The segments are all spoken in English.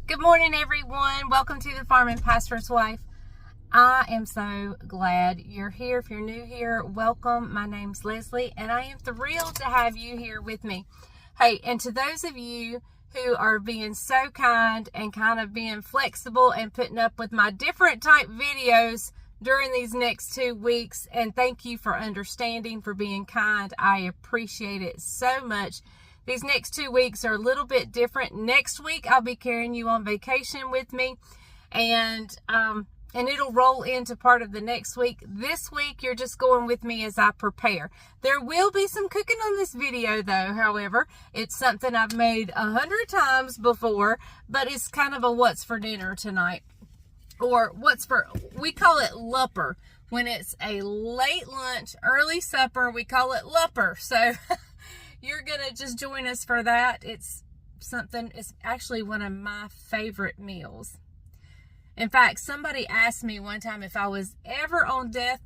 Good morning, everyone. Welcome to the Farm and Pastor's Wife. I am so glad you're here. If you're new here, welcome. My name's Leslie, and I am thrilled to have you here with me. Hey, and to those of you who are being so kind and kind of being flexible and putting up with my different type videos during these next 2 weeks, and thank you for understanding, for being kind. I appreciate it so much. These next 2 weeks are a little bit different. Next week, I'll be carrying you on vacation with me, and it'll roll into part of the next week. This week, you're just going with me as I prepare. There will be some cooking on this video, though, however. It's something I've made 100 times before, but it's kind of a what's for dinner tonight. Or we call it Lupper. When it's a late lunch, early supper, we call it Lupper. So you're going to just join us for that. It's actually one of my favorite meals. In fact, somebody asked me one time if I was ever on death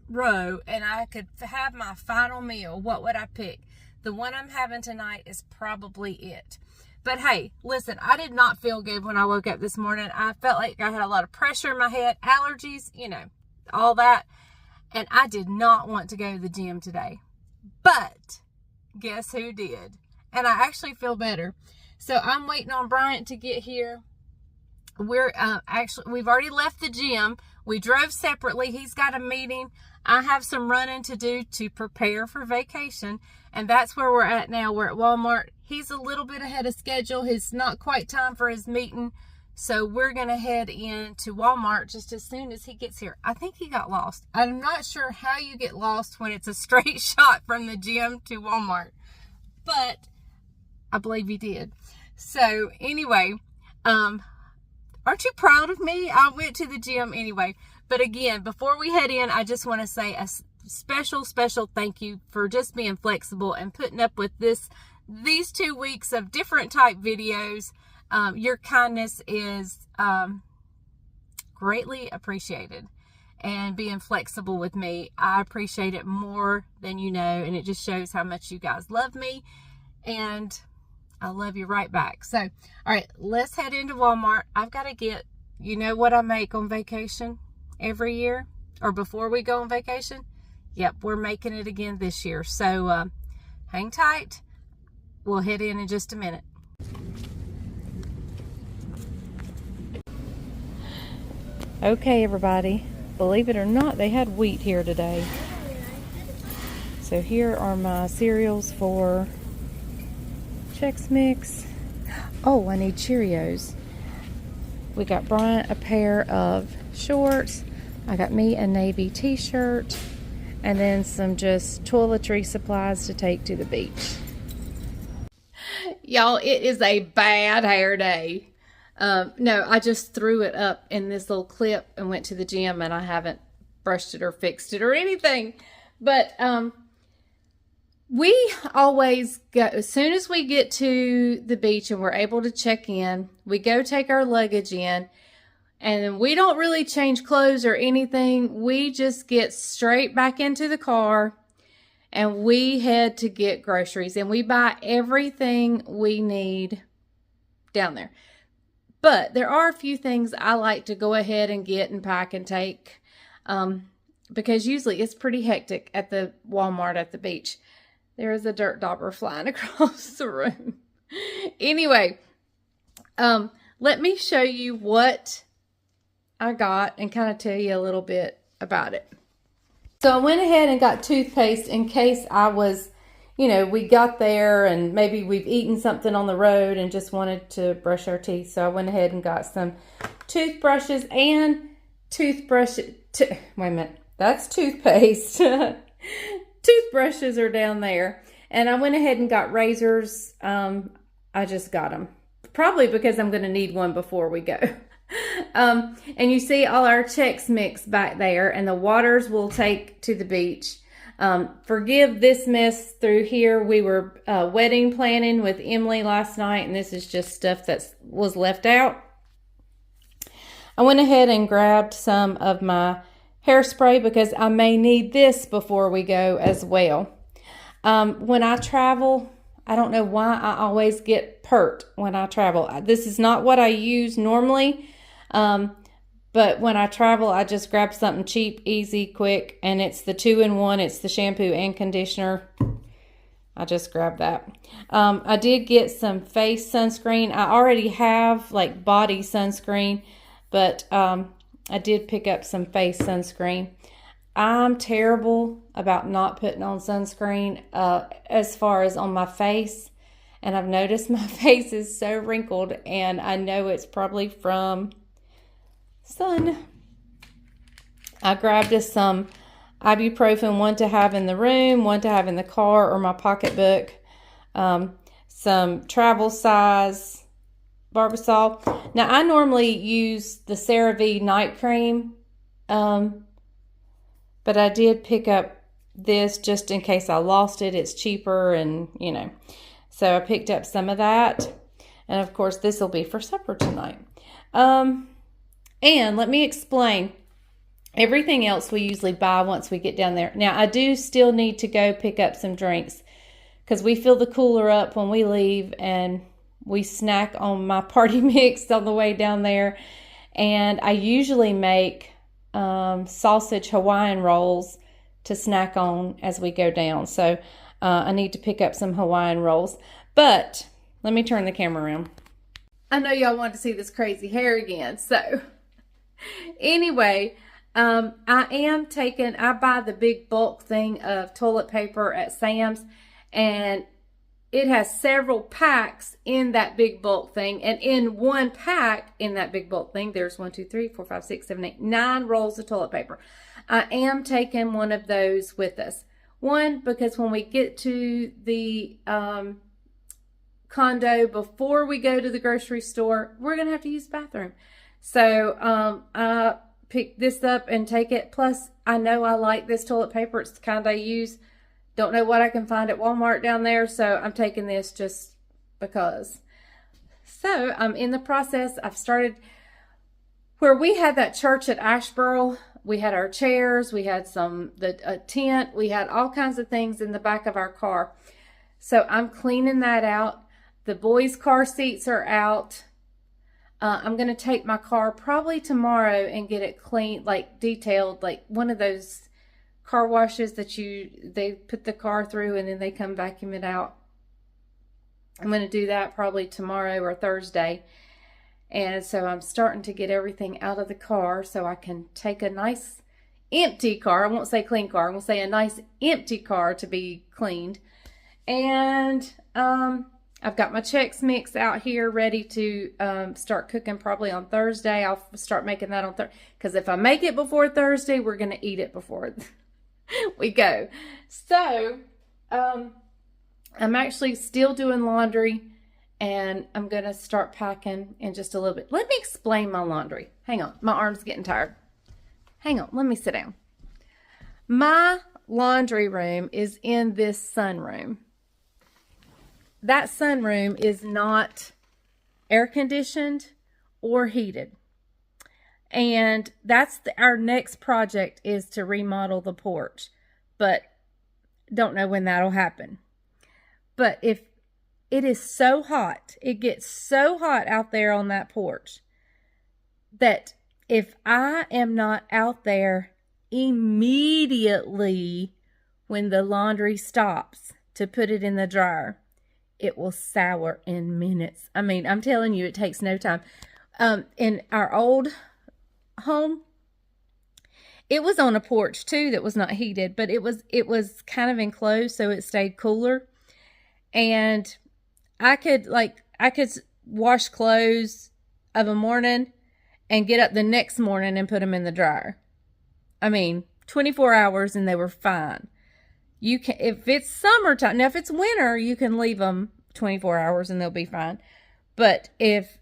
row and I could have my final meal, what would I pick? The one I'm having tonight is probably it. But hey, listen, I did not feel good when I woke up this morning. I felt like I had a lot of pressure in my head, allergies, all that. And I did not want to go to the gym today. But guess who did? And I actually feel better. So I'm waiting on Bryant to get here. We've already left the gym. We drove separately. He's got a meeting. I have some running to do to prepare for vacation. And that's where we're at now. We're at Walmart. He's a little bit ahead of schedule. It's not quite time for his meeting. So we're going to head into Walmart just as soon as he gets here. I think he got lost. I'm not sure how you get lost when it's a straight shot from the gym to Walmart. But I believe he did. So anyway, aren't you proud of me? I went to the gym anyway. But again, before we head in, I just want to say a special thank you for just being flexible and putting up with these 2 weeks of different type videos. Your kindness is greatly appreciated, and being flexible with me, I appreciate it more than you know, and it just shows how much you guys love me, and I love you right back. So, all right, let's head into Walmart. I've got to get, what I make on vacation every year, or before we go on vacation? Yep, we're making it again this year. So, hang tight. We'll head in just a minute. Okay, everybody, believe it or not, they had wheat here today. So here are my cereals for Chex Mix. Oh, I need Cheerios. We got Bryant a pair of shorts. I got me a navy t-shirt. And then some just toiletry supplies to take to the beach. Y'all, it is a bad hair day. No, I just threw it up in this little clip and went to the gym, and I haven't brushed it or fixed it or anything. But we always go, as soon as we get to the beach and we're able to check in, we go take our luggage in, and we don't really change clothes or anything. We just get straight back into the car and we head to get groceries, and we buy everything we need down there. But there are a few things I like to go ahead and get and pack and take, because usually it's pretty hectic at the Walmart at the beach. There is a dirt dauber flying across the room. Anyway, let me show you what I got and kind of tell you a little bit about it. So I went ahead and got toothpaste in case I was, we got there and maybe we've eaten something on the road and just wanted to brush our teeth. So I went ahead and got some toothbrushes and wait a minute, that's toothpaste. Toothbrushes are down there. And I went ahead and got razors. I just got them. Probably because I'm going to need one before we go. And you see all our Chex Mix back there, and the waters we'll take to the beach. Forgive this mess through here. We were wedding planning with Emily last night, and this is just stuff that was left out. I went ahead and grabbed some of my hairspray because I may need this before we go as well. When I travel, I don't know why I always get pert when I travel. This is not what I use normally, but when I travel, I just grab something cheap, easy, quick, and it's the 2-in-1. It's the shampoo and conditioner. I just grabbed that. I did get some face sunscreen. I already have like body sunscreen, but I did pick up some face sunscreen. I'm terrible about not putting on sunscreen as far as on my face. And I've noticed my face is so wrinkled, and I know it's probably from sun. I grabbed us some ibuprofen, one to have in the room, one to have in the car or my pocketbook. Some travel size Barbasol. Now, I normally use the CeraVe night cream, but I did pick up this just in case I lost it. It's cheaper and, you know. So I picked up some of that. And, of course, this will be for supper tonight. And let me explain. Everything else we usually buy once we get down there. Now, I do still need to go pick up some drinks because we fill the cooler up when we leave, and we snack on my party mix on the way down there. And I usually make sausage Hawaiian rolls to snack on as we go down. So I need to pick up some Hawaiian rolls. But let me turn the camera around. I know y'all want to see this crazy hair again. So anyway, I buy the big bulk thing of toilet paper at Sam's, and it has several packs in that big bulk thing. And in one pack in that big bulk thing, there's 1, 2, 3, 4, 5, 6, 7, 8, 9 rolls of toilet paper. I am taking one of those with us. One, because when we get to the condo before we go to the grocery store, we're going to have to use the bathroom. So I pick this up and take it. Plus, I know I like this toilet paper. It's the kind I use. Don't know what I can find at Walmart down there, so I'm taking this just because. So I'm in the process. I've started where we had that church at Asheboro. We had our chairs, we had a tent, we had all kinds of things in the back of our car. So I'm cleaning that out. The boys' car seats are out. I'm going to take my car probably tomorrow and get it clean, like detailed, like one of those car washes that they put the car through and then they come vacuum it out. I'm going to do that probably tomorrow or Thursday. And so I'm starting to get everything out of the car so I can take a nice empty car. I won't say clean car. I'm going to say a nice empty car to be cleaned. And I've got my Chex Mix out here ready to start cooking probably on Thursday. I'll start making that on Thursday. Because if I make it before Thursday, we're going to eat it before we go. So I'm actually still doing laundry. And I'm going to start packing in just a little bit. Let me explain my laundry. Hang on. My arm's getting tired. Hang on. Let me sit down. My laundry room is in this sunroom. That sunroom is not air conditioned or heated. And that's our next project is to remodel the porch. But don't know when that'll happen. But if it is so hot, it gets so hot out there on that porch that if I am not out there immediately when the laundry stops to put it in the dryer, it will sour in minutes. I mean, I'm telling you, it takes no time. In our old home, it was on a porch too that was not heated, but it was kind of enclosed, so it stayed cooler. And I could wash clothes of a morning and get up the next morning and put them in the dryer. I mean, 24 hours and they were fine. You can, if it's summertime, now if it's winter, you can leave them 24 hours and they'll be fine. But if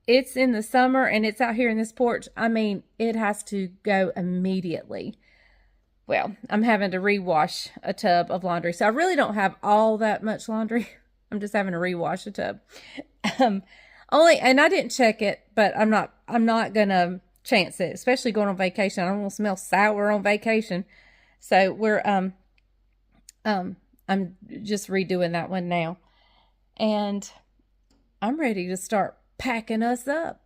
it's in the summer and it's out here in this porch, I mean, it has to go immediately. Well, I'm having to rewash a tub of laundry. So I really don't have all that much laundry. I'm just having to rewash a tub. And I didn't check it, but I'm not gonna chance it, especially going on vacation. I don't want to smell sour on vacation. So I'm just redoing that one now. And I'm ready to start packing us up.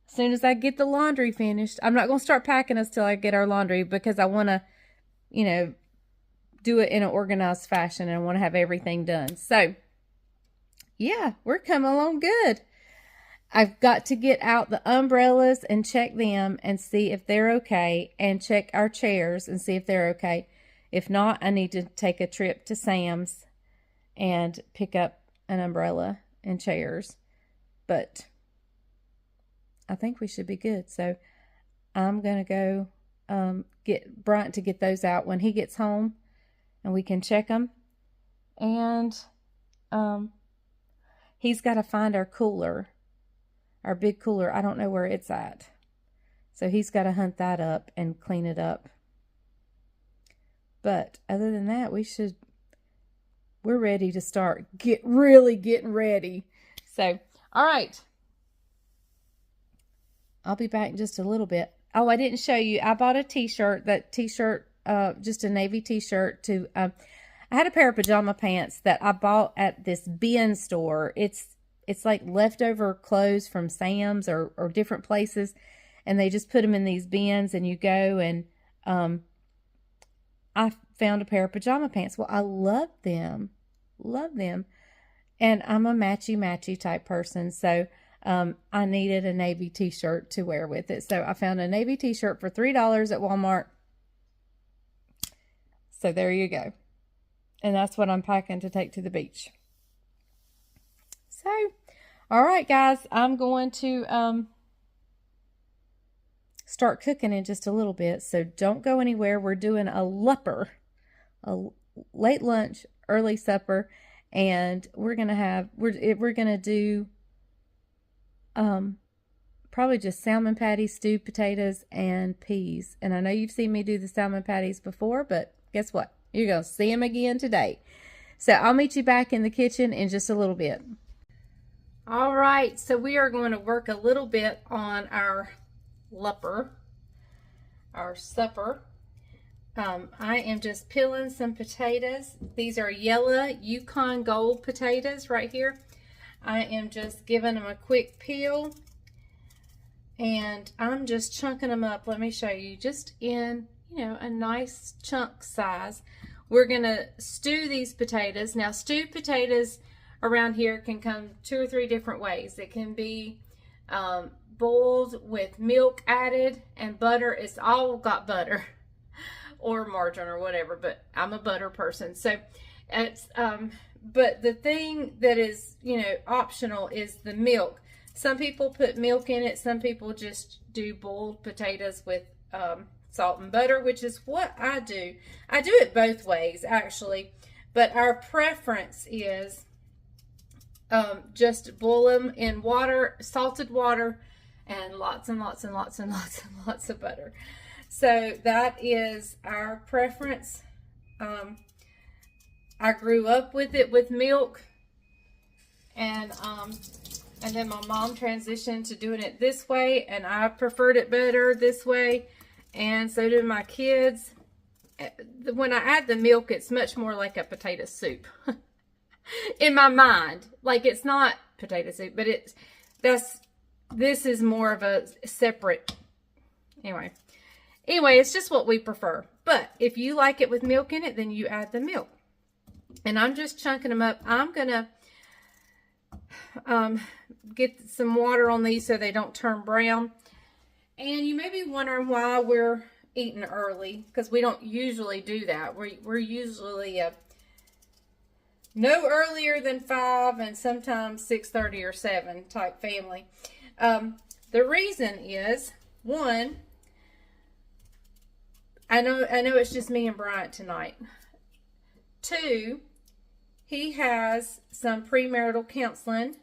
As soon as I get the laundry finished, I'm not going to start packing us till I get our laundry, because I want to, you know, do it in an organized fashion, and I want to have everything done. So, yeah, we're coming along good. I've got to get out the umbrellas and check them and see if they're okay, and check our chairs and see if they're okay. If not, I need to take a trip to Sam's and pick up an umbrella and chairs. But I think we should be good. So I'm going to go get Bryant to get those out when he gets home, and we can check them. And he's got to find our cooler, our big cooler. I don't know where it's at. So he's got to hunt that up and clean it up. But other than that, we're ready to start really getting ready. So, all right. I'll be back in just a little bit. Oh, I didn't show you. I bought a t-shirt. That t-shirt, just a navy t-shirt to, I had a pair of pajama pants that I bought at this bin store. It's like leftover clothes from Sam's or different places, and they just put them in these bins, and you go, and I found a pair of pajama pants. Well, I love them, and I'm a matchy type person, so I needed a navy t-shirt to wear with it. So I found a navy t-shirt for $3 at Walmart. So there you go. And that's what I'm packing to take to the beach. So, all right, guys, I'm going to start cooking in just a little bit. So don't go anywhere. We're doing a Lupper, a late lunch, early supper, and we're gonna do probably just salmon patties, stewed potatoes, and peas. And I know you've seen me do the salmon patties before, but guess what? You're going to see them again today. So I'll meet you back in the kitchen in just a little bit. All right, so we are going to work a little bit on our Lupper, our supper. I am just peeling some potatoes. These are yellow Yukon Gold potatoes right here. I am just giving them a quick peel, and I'm just chunking them up. Let me show you, just in, you know, a nice chunk size. We're gonna stew these potatoes. Now, stewed potatoes around here can come 2 or 3 different ways. It can be boiled with milk added and butter. It's all got butter or margarine or whatever, but I'm a butter person. So it's but the thing that is, you know, optional is the milk. Some people put milk in it. Some people just do boiled potatoes with salt and butter, which is what I do. I do it both ways, actually. But our preference is just boil them in water, salted water, and lots and lots and lots and lots and lots of butter. So that is our preference. I grew up with it with milk, and then my mom transitioned to doing it this way, and I preferred it better this way, and so do my kids. When I add the milk, it's much more like a potato soup in my mind. Like, it's not potato soup, but this is more of a separate. Anyway, it's just what we prefer. But if you like it with milk in it, then you add the milk. And I'm just chunking them up. I'm gonna get some water on these so they don't turn brown. And you may be wondering why we're eating early, because we don't usually do that. We're usually no earlier than 5 and sometimes 6:30 or 7 type family. The reason is, one, I know it's just me and Bryant tonight. 2, he has some premarital counseling.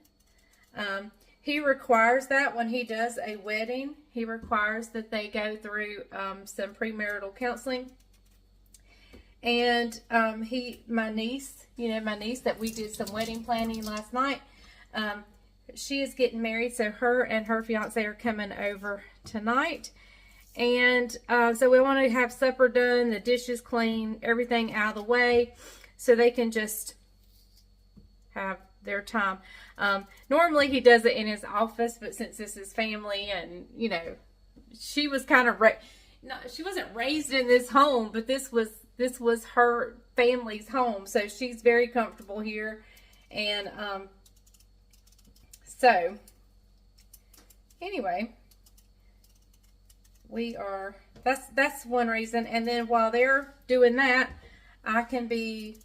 He requires that when he does a wedding. He requires that they go through some premarital counseling. And my niece that we did some wedding planning last night, she is getting married, so her and her fiance are coming over tonight. And so we want to have supper done, the dishes clean, everything out of the way, so they can just have their time. Normally he does it in his office, but since this is family and, you know, she was kind of, she wasn't raised in this home, but this was her family's home. So she's very comfortable here. And, so anyway, that's one reason. And then while they're doing that, I can be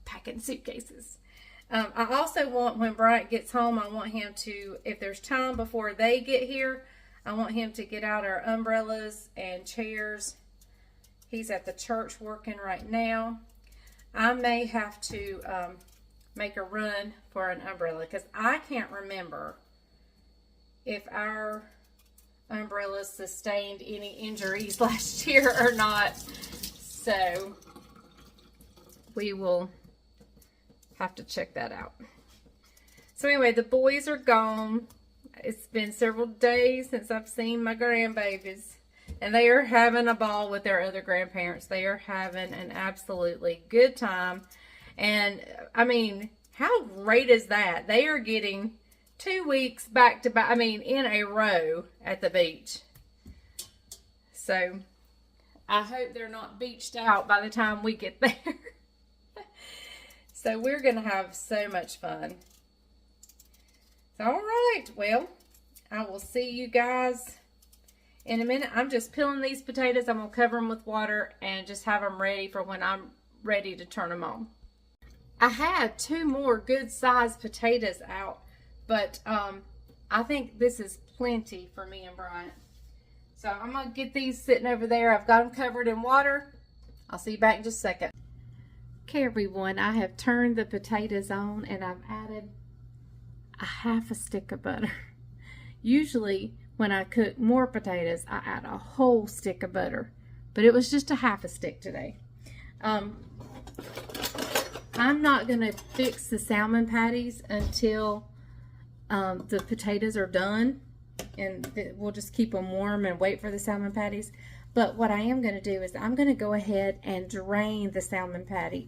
packing suitcases. I also want, when Bryant gets home, I want him to, if there's time before they get here, I want him to get out our umbrellas and chairs. He's at the church working right now. I may have to make a run for an umbrella because I can't remember if our umbrellas sustained any injuries last year or not. So we will have to check that out. So anyway, the boys are gone. It's been several days since I've seen my grandbabies, and they are having a ball with their other grandparents. They are having an absolutely good time. And I mean, how great is that? They are getting 2 weeks back to back, I mean, in a row at the beach. So I hope they're not beached out by the time we get there. So we're going to have so much fun. All right, well, I will see you guys in a minute. I'm just peeling these potatoes. I'm going to cover them with water and just have them ready for when I'm ready to turn them on. I had 2 more good sized potatoes out, but I think this is plenty for me and Bryant. So I'm going to get these sitting over there. I've got them covered in water. I'll see you back in just a second. Okay, everyone, I have turned the potatoes on and I've added a half a stick of butter. Usually when I cook more potatoes, I add a whole stick of butter, but it was just a half a stick today. I'm not going to fix the salmon patties until the potatoes are done, and we'll just keep them warm and wait for the salmon patties. But what I am going to do is I'm going to go ahead and drain the salmon patty.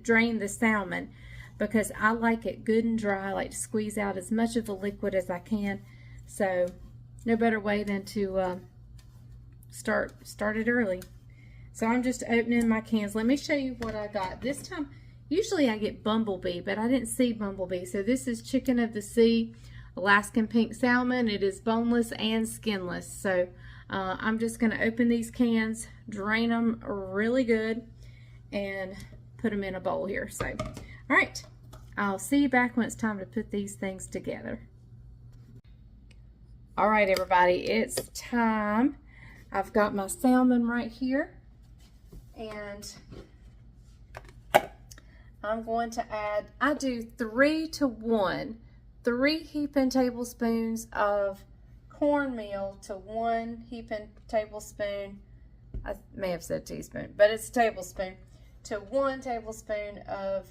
Drain the salmon, because I like it good and dry. I like to squeeze out as much of the liquid as I can. So no better way than to start it early. So I'm just opening my cans. Let me show you what I got this time. Usually I get bumblebee, but I didn't see bumblebee. So this is chicken of the sea, Alaskan pink salmon. It is boneless and skinless. So I'm just going to open these cans, drain them really good, and put them in a bowl here. So, all right, I'll see you back when it's time to put these things together. All right, everybody, it's time. I've got my salmon right here, and I'm going to add, I do 3 to 1, 3 heaping tablespoons of cornmeal to 1 heaping tablespoon, I may have said teaspoon, but it's a tablespoon, to 1 tablespoon of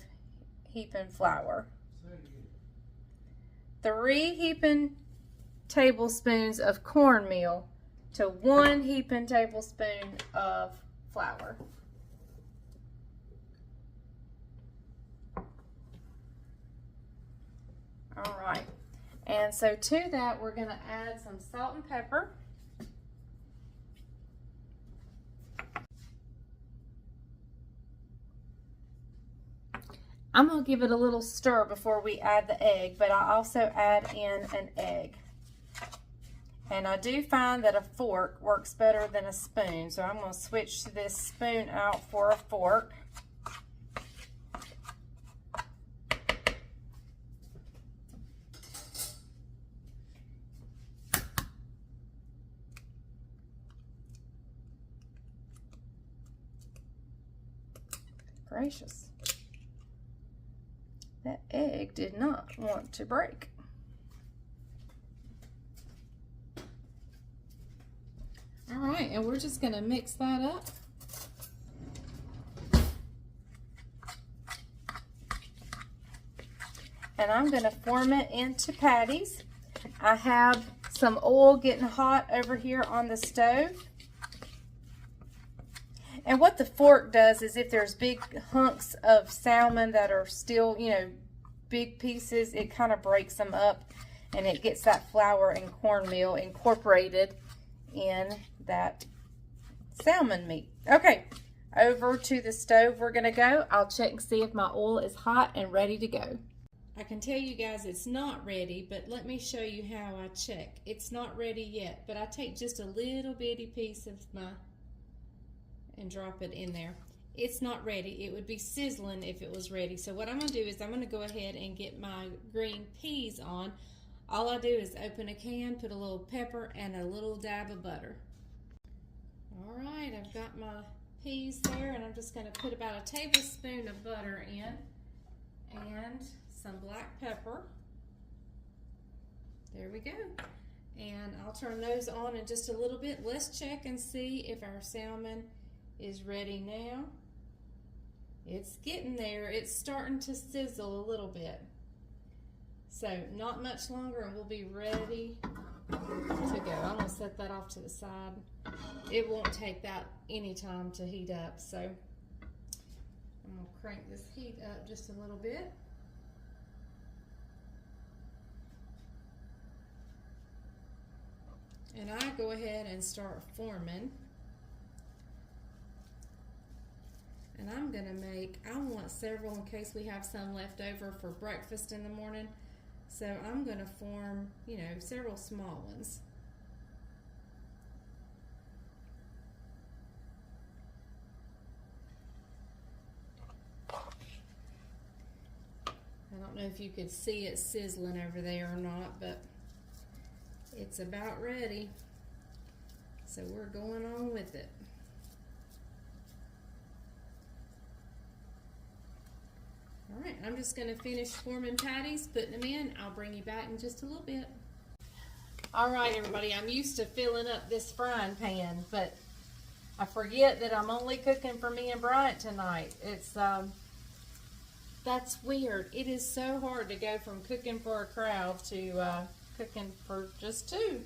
heaping flour. 3 heaping tablespoons of cornmeal to 1 heaping tablespoon of flour. All right. And so to that, we're going to add some salt and pepper. I'm going to give it a little stir before we add the egg, but I also add in an egg. And I do find that a fork works better than a spoon, so I'm going to switch this spoon out for a fork. Gracious. That egg did not want to break. All right, and we're just going to mix that up. And I'm going to form it into patties. I have some oil getting hot over here on the stove. And what the fork does is if there's big hunks of salmon that are still, you know, big pieces, it kind of breaks them up and it gets that flour and cornmeal incorporated in that salmon meat. Okay, over to the stove we're gonna go. I'll check and see if my oil is hot and ready to go. I can tell you guys it's not ready, but let me show you how I check. It's not ready yet, but I take just a little bitty piece of and drop it in there. It's not ready. It would be sizzling if it was ready. So what I'm gonna do is I'm gonna go ahead and get my green peas on. All I do is open a can, put a little pepper and a little dab of butter. All right, I've got my peas there, and I'm just gonna put about a tablespoon of butter in and some black pepper. There we go. And I'll turn those on in just a little bit. Let's check and see if our salmon is ready now. It's getting there. It's starting to sizzle a little bit. So not much longer and we'll be ready to go. I'm gonna set that off to the side. It won't take that any time to heat up. So I'm gonna crank this heat up just a little bit. And I go ahead and start forming. And I'm gonna make, I want several in case we have some left over for breakfast in the morning. So I'm gonna form, you know, several small ones. I don't know if you could see it sizzling over there or not, but it's about ready. So we're going on with it. All right, I'm just gonna finish forming patties, putting them in. I'll bring you back in just a little bit. All right, everybody, I'm used to filling up this frying pan, but I forget that I'm only cooking for me and Bryant tonight. It's, that's weird. It is so hard to go from cooking for a crowd to cooking for just two,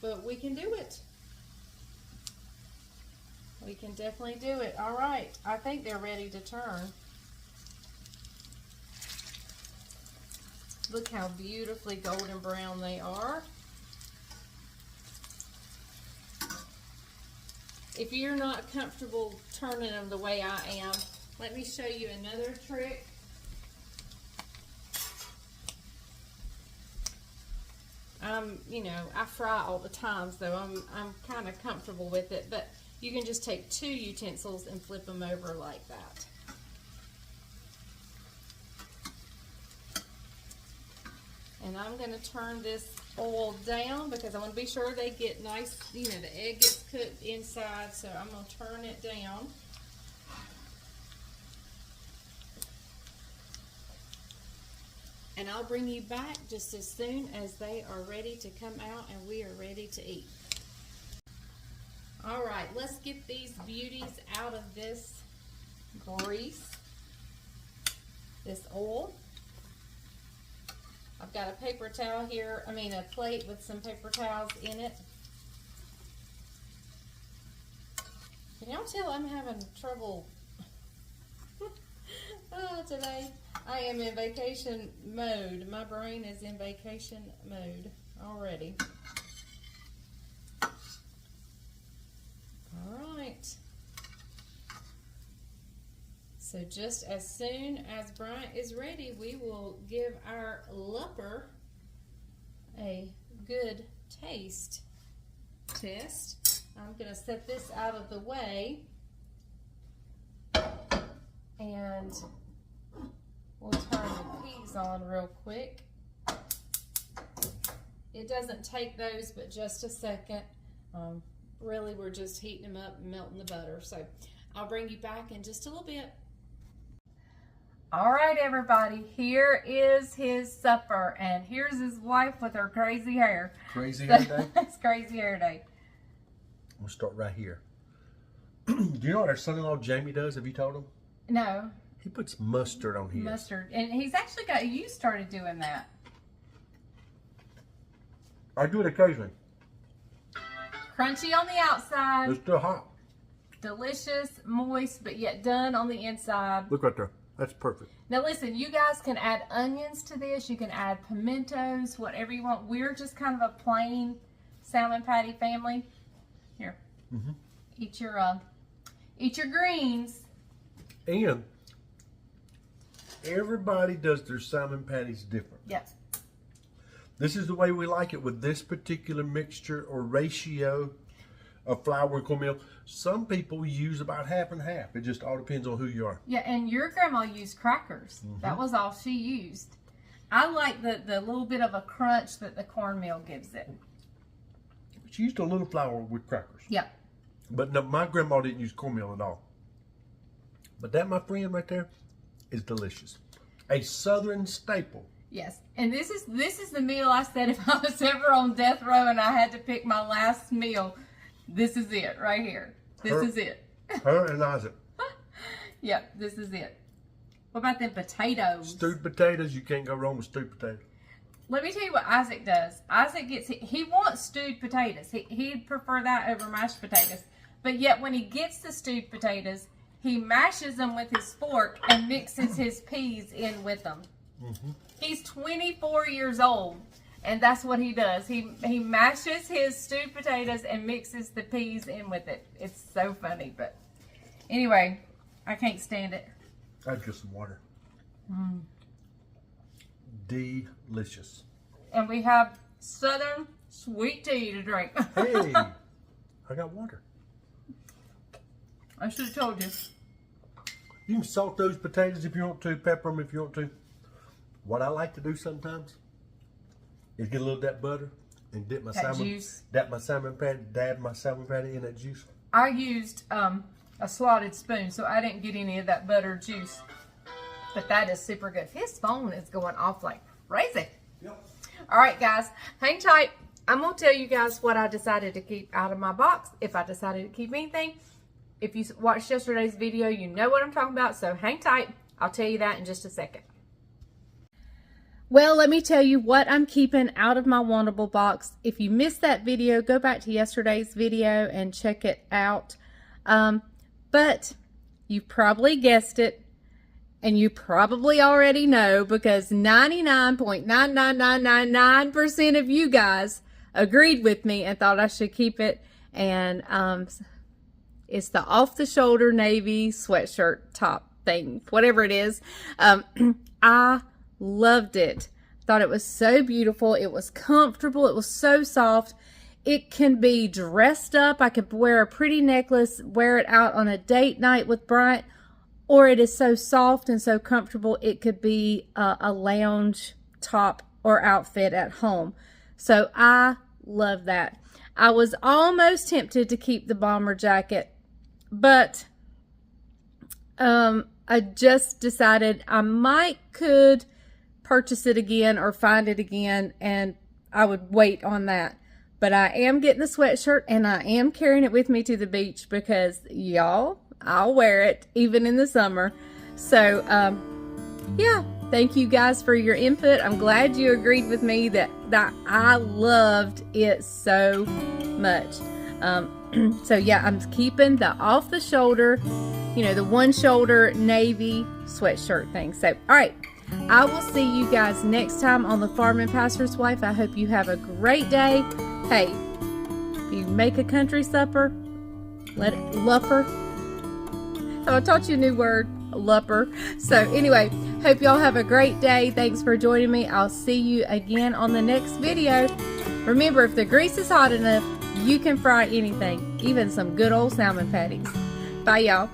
but we can do it. We can definitely do it. All right, I think they're ready to turn. Look how beautifully golden brown they are. If you're not comfortable turning them the way I am, let me show you another trick. You know, I fry all the time, so I'm kind of comfortable with it, but you can just take 2 utensils and flip them over like that. And I'm going to turn this oil down because I want to be sure they get nice, you know, the egg gets cooked inside, so I'm going to turn it down. And I'll bring you back just as soon as they are ready to come out and we are ready to eat. All right, let's get these beauties out of this grease, this oil. I've got a paper towel here, a plate with some paper towels in it. Can y'all tell I'm having trouble today? I am in vacation mode. My brain is in vacation mode already. All right. So just as soon as Bryant is ready, we will give our Lupper a good taste test. I'm going to set this out of the way and we'll turn the peas on real quick. It doesn't take those but just a second. Really, we're just heating them up and melting the butter. So I'll bring you back in just a little bit. All right, everybody, here is his supper, and here's his wife with her crazy hair. Crazy hair day? It's crazy hair day. I'm going to start right here. Do you know what our son-in-law Jamie does? Have you told him? No. He puts mustard on his. Mustard. And he's actually you started doing that. I do it occasionally. Crunchy on the outside. It's still hot. Delicious, moist, but yet done on the inside. Look right there. That's perfect. Now listen, you guys can add onions to this. You can add pimentos, whatever you want. We're just kind of a plain salmon patty family. Here, eat your greens. And everybody does their salmon patties different. Yes. This is the way we like it with this particular mixture or ratio of flour and cornmeal. Some people use about half and half. It just all depends on who you are. Yeah, and your grandma used crackers. That was all she used. I like the little bit of a crunch that the cornmeal gives it. She used a little flour with crackers. Yeah. But no, my grandma didn't use cornmeal at all. But that, my friend, right there, is delicious. A Southern staple. Yes, and this is the meal I said if I was ever on death row and I had to pick my last meal, this is it right here. This is it. Her and Isaac. Yep, this is it. What about them potatoes? Stewed potatoes, you can't go wrong with stewed potatoes. Let me tell you what Isaac does. Isaac he wants stewed potatoes. He'd prefer that over mashed potatoes. But yet when he gets the stewed potatoes, he mashes them with his fork and mixes his peas in with them. He's 24 years old, and that's what he does. He mashes his stewed potatoes and mixes the peas in with it. It's so funny, but anyway, I can't stand it. I'd get some water. Delicious. And we have Southern sweet tea to drink. Hey, I got water. I should have told you. You can salt those potatoes if you want to, pepper them if you want to. What I like to do sometimes is get a little of that butter and dip my juice. Dab my salmon patty in that juice. I used a slotted spoon, so I didn't get any of that butter juice. But that is super good. His phone is going off like crazy. Yep. All right, guys, hang tight. I'm going to tell you guys what I decided to keep out of my box, if I decided to keep anything. If you watched yesterday's video, you know what I'm talking about, so hang tight. I'll tell you that in just a second. Well, let me tell you what I'm keeping out of my Washable box. If you missed that video, go back to yesterday's video and check it out. But you probably guessed it, and you probably already know because 99.99999% of you guys agreed with me and thought I should keep it. And it's the off-the-shoulder navy sweatshirt top thing, whatever it is. I loved it. Thought it was so beautiful. It was comfortable. It was so soft. It can be dressed up. I could wear a pretty necklace, wear it out on a date night with Bryant, or it is so soft and so comfortable it could be a lounge top or outfit at home. So I love that. I was almost tempted to keep the bomber jacket, but I just decided I could purchase it again or find it again, and I would wait on that. But I am getting the sweatshirt, and I am carrying it with me to the beach because, y'all, I'll wear it even in the summer. So, yeah, thank you guys for your input. I'm glad you agreed with me that I loved it so much. So, yeah, I'm keeping the off-the-shoulder, the one-shoulder navy sweatshirt thing. So, all right. I will see you guys next time on The Farm and Pastor's Wife. I hope you have a great day. Hey, if you make a country supper, let it Lupper. Oh, I taught you a new word, Lupper. So anyway, hope y'all have a great day. Thanks for joining me. I'll see you again on the next video. Remember, if the grease is hot enough, you can fry anything, even some good old salmon patties. Bye, y'all.